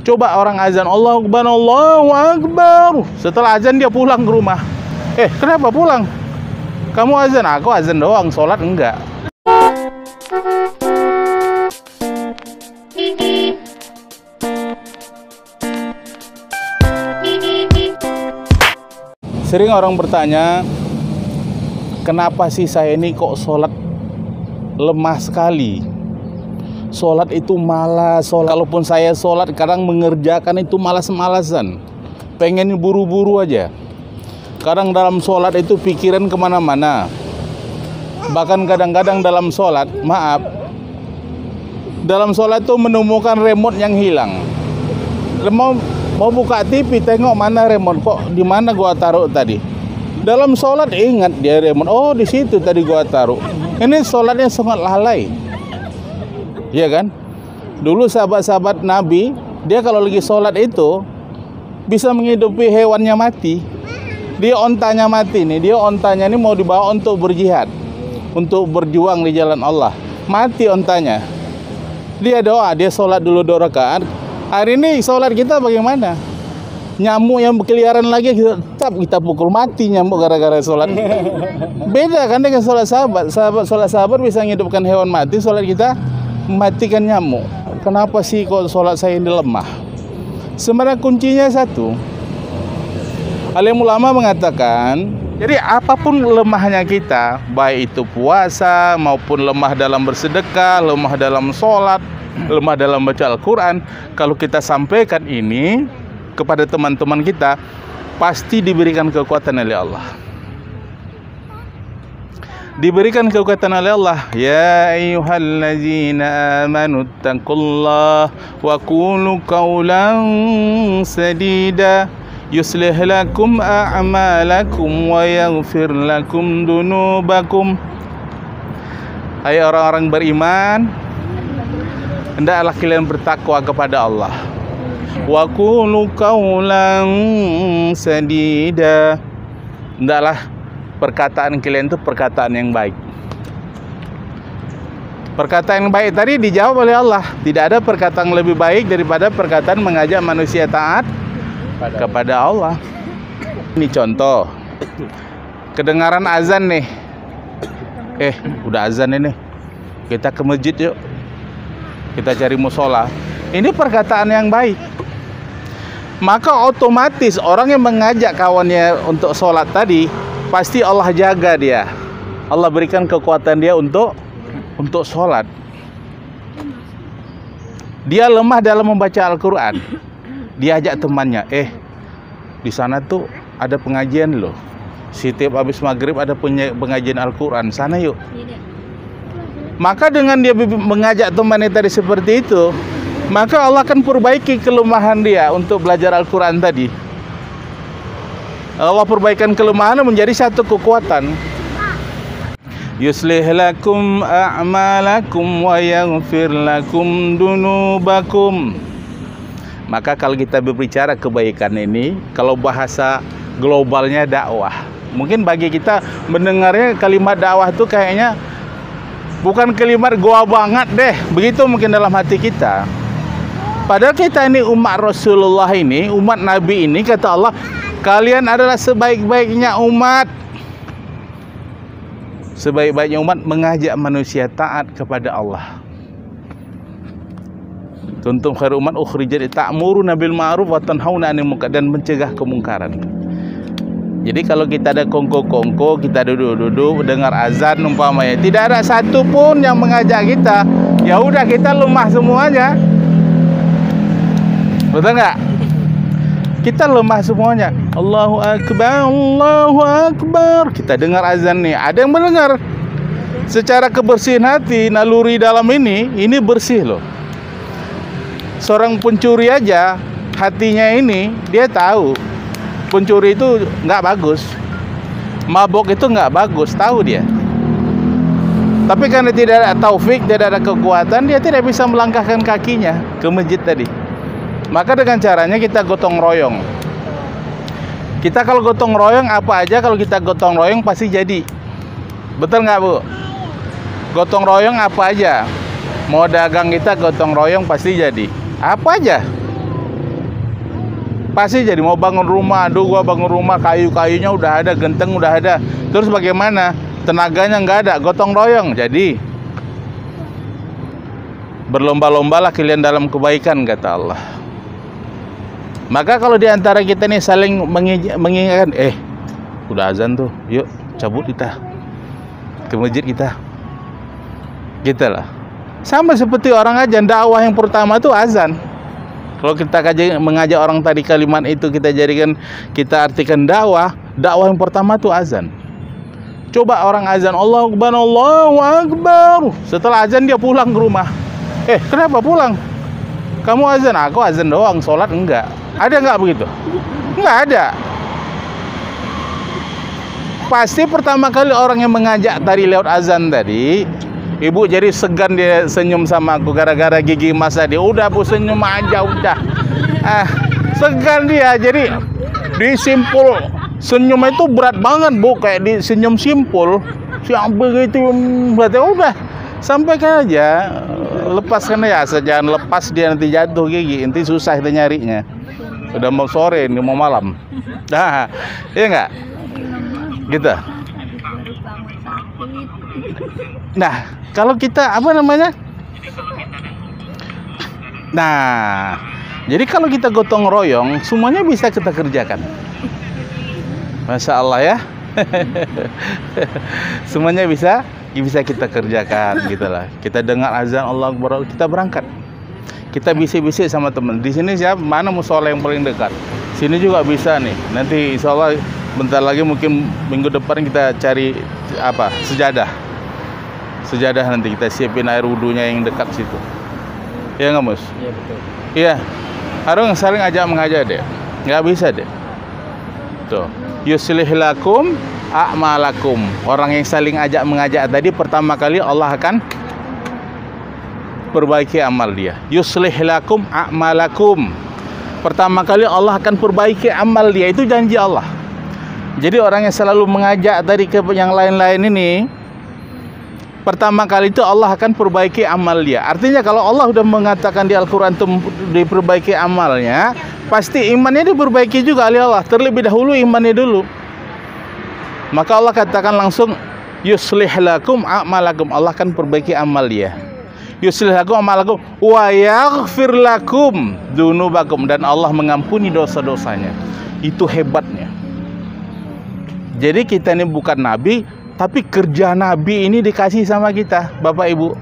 Coba orang azan Allahu Akbar, Allahu Akbar. Setelah azan dia pulang ke rumah. Kenapa pulang? Kamu azan? Aku azan doang, sholat enggak. Sering orang bertanya, kenapa sih saya ini kok sholat lemah sekali? Sholat itu malas. Kalaupun saya sholat, kadang mengerjakan itu malas-malasan. Pengen buru-buru aja. Kadang dalam sholat itu pikiran kemana-mana. Bahkan kadang-kadang dalam sholat, dalam sholat itu menemukan remote yang hilang. Mau buka TV, tengok mana remote, kok di mana gua taruh tadi. Dalam sholat ingat dia remote, oh di situ tadi gua taruh. Ini sholatnya sangat lalai. Iya kan? Dulu sahabat-sahabat Nabi, dia kalau lagi sholat itu bisa menghidupi hewannya mati. Dia ontanya mati nih, dia ontanya ini mau dibawa untuk berjihad, untuk berjuang di jalan Allah. Mati ontanya. Dia doa, dia sholat dulu 2 rakaat. Hari ini sholat kita bagaimana? Nyamuk yang berkeliaran lagi, kita pukul mati nyamuk gara-gara sholat. Beda kan dengan sholat sahabat. Sholat sahabat bisa menghidupkan hewan mati, sholat kita mematikan nyamuk. Kenapa sih kok sholat saya ini lemah? Sebenarnya kuncinya satu. Alim ulama mengatakan, jadi apapun lemahnya kita, baik itu puasa maupun lemah dalam bersedekah, lemah dalam sholat, lemah dalam baca Al-Quran, kalau kita sampaikan ini kepada teman-teman kita, pasti diberikan kekuatan oleh Allah. Diberikan kekuatan oleh Allah. Ya ayyuhallazina amanu taqullaha wa qulu qawlan sadida yuslih lakum a'malakum wa yaghfir lakum dunubakum. Hai orang-orang beriman, hendaklah kalian bertakwa kepada Allah. Wa qulu qawlan sadida. Hendaklah perkataan kalian itu perkataan yang baik. Perkataan yang baik tadi dijawab oleh Allah. Tidak ada perkataan lebih baik daripada perkataan mengajak manusia taat kepada Allah. Ini contoh. Kedengaran azan nih. Udah azan ini. Kita ke masjid yuk. Kita cari musola. Ini perkataan yang baik. Maka otomatis orang yang mengajak kawannya untuk sholat tadi, pasti Allah jaga dia. Allah berikan kekuatan dia untuk sholat. Dia lemah dalam membaca Al-Quran. Dia ajak temannya, di sana tuh ada pengajian loh. Setiap habis maghrib ada pengajian Al-Quran. Sana yuk. Maka dengan dia mengajak temannya tadi seperti itu, maka Allah akan perbaiki kelemahan dia untuk belajar Al-Quran tadi. Allah perbaikan kelemahan menjadi satu kekuatan. Yuslih lakum a'malakum wa yaghfir lakum dunubakum. Maka kalau kita berbicara kebaikan ini, kalau bahasa globalnya dakwah. Mungkin bagi kita mendengarnya kalimat dakwah itu kayaknya bukan kalimat gua banget deh. Begitu mungkin dalam hati kita. Padahal kita ini umat Rasulullah ini, umat Nabi ini, kata Allah, kalian adalah sebaik-baiknya umat. Sebaik-baiknya umat mengajak manusia taat kepada Allah. Kuntum khairu umat ukhrijat ta'muruna bil ma'ruf wa tanhauna 'anil munkar, dan mencegah kemungkaran. Jadi kalau kita ada kongko-kongko, kita duduk-duduk dengar azan umpamanya, tidak ada satu pun yang mengajak kita, ya udah kita lemah semuanya. Betul nggak? Kita lemah semuanya. Allahu Akbar, Allahu Akbar. Kita dengar azan nih. Ada yang mendengar. Secara kebersihan hati, naluri dalam ini bersih loh. Seorang pencuri aja, hatinya ini, dia tahu pencuri itu nggak bagus. Mabok itu nggak bagus, tahu dia. Tapi karena tidak ada taufik, tidak ada kekuatan, dia tidak bisa melangkahkan kakinya ke masjid tadi. Maka dengan caranya kita gotong royong. Kita kalau gotong royong, apa aja kalau kita gotong royong pasti jadi. Betul nggak Bu? Gotong royong apa aja. Mau dagang kita gotong royong pasti jadi. Apa aja. Pasti jadi mau bangun rumah, aduh gua bangun rumah, kayu-kayunya udah ada, genteng udah ada. Terus bagaimana? Tenaganya nggak ada, gotong royong. Jadi berlomba-lombalah kalian dalam kebaikan, kata Allah. Maka kalau diantara kita nih saling mengingatkan, udah azan tuh, yuk cabut kita ke masjid kita. Gitu lah. Sama seperti orang azan, dakwah yang pertama tuh azan. Kalau kita mengajak orang tadi kalimat itu kita artikan dakwah yang pertama tuh azan. Coba orang azan Allahu Akbar, Allahu Akbar. Setelah azan dia pulang ke rumah. Kenapa pulang? Kamu azan, aku azan doang, sholat enggak. Ada enggak begitu? Enggak ada. Pasti pertama kali orang yang mengajak tadi lewat azan tadi, ibu jadi segan dia senyum sama aku gara-gara gigi masa dia. Udah bu senyum aja udah. Segan dia. Jadi disimpul senyum itu berat banget bu, kayak di senyum simpul. Siapa begitu berarti udah sampaikan aja, lepaskan aja, jangan lepas dia nanti jatuh gigi, nanti susah kita nyarinya. Udah mau sore, ini mau malam. Iya enggak? Gitu. Nah, kalau kita jadi kalau kita gotong royong, semuanya bisa kita kerjakan. Masya Allah ya. Semuanya bisa kita kerjakan, gitulah. Kita dengar azan Allah Akbar, kita berangkat. Kita bisik-bisik sama teman. Di sini siapa? Mana musola yang paling dekat? Sini juga bisa nih. Nanti insya Allah bentar lagi mungkin minggu depan kita cari sejadah. Sejadah nanti kita siapin air wudunya yang dekat situ. Iya nggak Mus? Iya betul. Iya. Harus saling mengajak deh. Nggak bisa deh. Tuh. Yuslih lakum a'malakum. Orang yang saling mengajak tadi pertama kali Allah akan perbaiki amal dia. Yuslih lakum a'malakum. Pertama kali Allah akan perbaiki amal dia. Itu janji Allah. Jadi orang yang selalu mengajak tadi ke yang lain-lain ini, pertama kali itu Allah akan perbaiki amal dia. Artinya kalau Allah sudah mengatakan di Al-Quran itu diperbaiki amalnya, pasti imannya diperbaiki juga oleh Allah. Terlebih dahulu imannya dulu. Maka Allah katakan langsung, yuslih lakum a'malakum. Allah akan perbaiki amal dia. Yuslih lakum a'malakum wa yaghfir lakum dzunubakum, dan Allah mengampuni dosa-dosanya. Itu hebatnya. Jadi kita ini bukan nabi, tapi kerja nabi ini dikasih sama kita, Bapak Ibu.